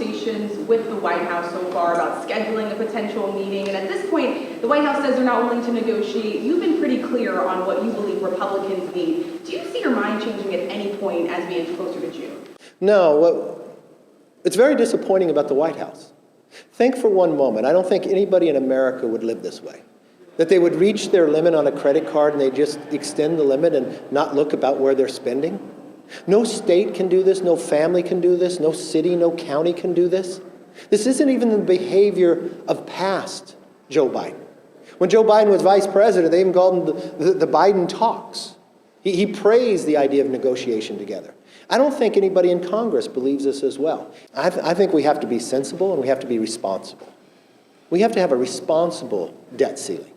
conversations with the White House so far about scheduling a potential meeting? And at this point, the White House says they're not willing to negotiate. You've been pretty clear on what you believe Republicans need. Do you see your mind changing at any point as we inch closer to June? No. It's very disappointing about the White House. Think for one moment, I don't think anybody in America would live this way. That they would reach their limit on a credit card and they just extend the limit and not look about where they're spending. No state can do this, no family can do this, no city, no county can do this. This isn't even the behavior of past Joe Biden. When Joe Biden was vice president, they even called him the Biden talks. He praised the idea of negotiation together. I don't think anybody in Congress believes this as well. I think we have to be sensible and we have to be responsible. We have to have a responsible debt ceiling.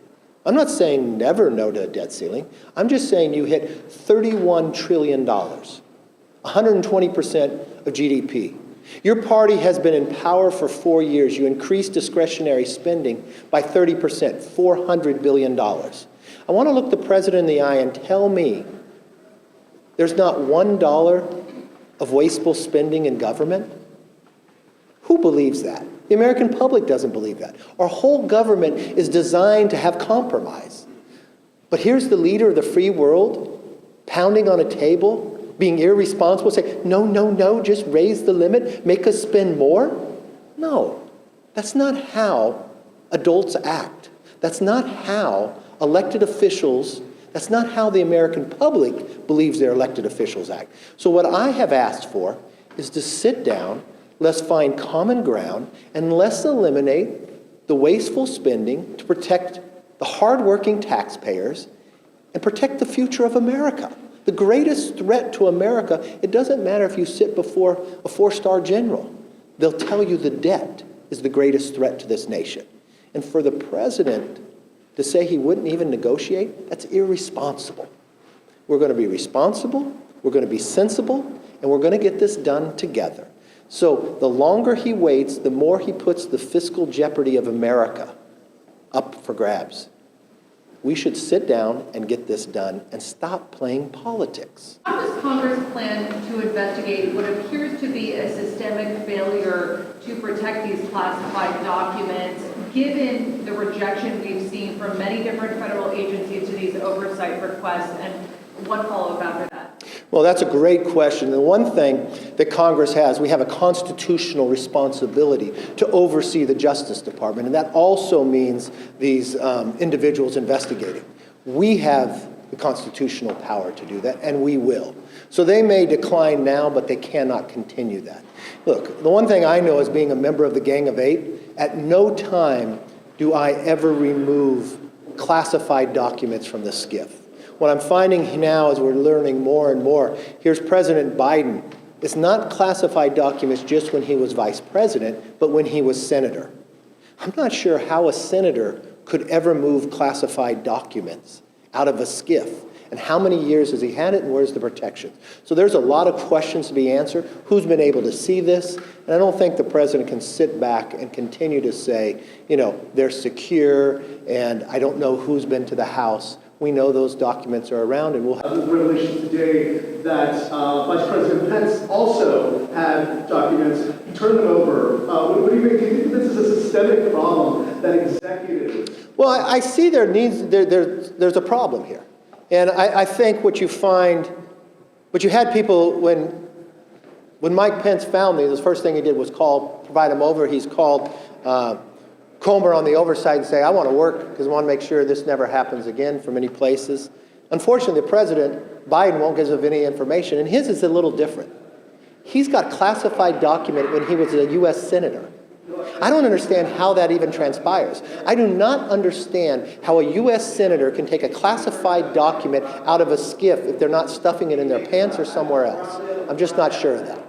I'm not saying never no to a debt ceiling. I'm just saying you hit $31 trillion, 120% of GDP. Your party has been in power for 4 years. You increased discretionary spending by 30%, $400 billion. I want to look the president in the eye and tell me there's not $1 of wasteful spending in government? Who believes that? The American public doesn't believe that. Our whole government is designed to have compromise. But here's the leader of the free world pounding on a table, being irresponsible, saying, no, no, no, just raise the limit, make us spend more? No, that's not how adults act. That's not how elected officials, that's not how the American public believes their elected officials act. So what I have asked for is to sit down, let's find common ground, and let's eliminate the wasteful spending to protect the hardworking taxpayers and protect the future of America. The greatest threat to America, it doesn't matter if you sit before a 4-star general. They'll tell you the debt is the greatest threat to this nation. And for the president to say he wouldn't even negotiate, that's irresponsible. We're going to be responsible, we're going to be sensible, and we're going to get this done together. So the longer he waits, the more he puts the fiscal jeopardy of America up for grabs. We should sit down and get this done and stop playing politics. How does Congress plan to investigate what appears to be a systemic failure to protect these classified documents, given the rejection we've seen from many different federal agencies to these oversight requests, and what follow-up after that? Well, that's a great question. The one thing that Congress has, we have a constitutional responsibility to oversee the Justice Department, and that also means these individuals investigating. We have the constitutional power to do that, and we will. So they may decline now, but they cannot continue that. Look, the one thing I know as being a member of the Gang of Eight, at no time do I ever remove classified documents from the SCIF. What I'm finding now as we're learning more and more, here's President Biden. It's not classified documents just when he was vice president, but when he was senator. I'm not sure how a senator could ever move classified documents out of a SCIF. And how many years has he had it, and where's the protection? So there's a lot of questions to be answered. Who's been able to see this? And I don't think the president can sit back and continue to say, you know, they're secure, and I don't know who's been to the House. We know those documents are around, and we'll have the revelation today that Vice President Pence also had documents. He turned them over. What do you think? Do you think this is a systemic problem that executives? Well, I see there's a problem here. And I think what you find, what you had people, when Mike Pence found me, the first thing he did was provide him over. He's called Comer on the oversight and say, I want to work because I want to make sure this never happens again from any places. Unfortunately, the president, Biden, won't give us any information, and his is a little different. He's got classified document when he was a U.S. senator. I don't understand how that even transpires. I do not understand how a U.S. senator can take a classified document out of a SCIF if they're not stuffing it in their pants or somewhere else. I'm just not sure of that.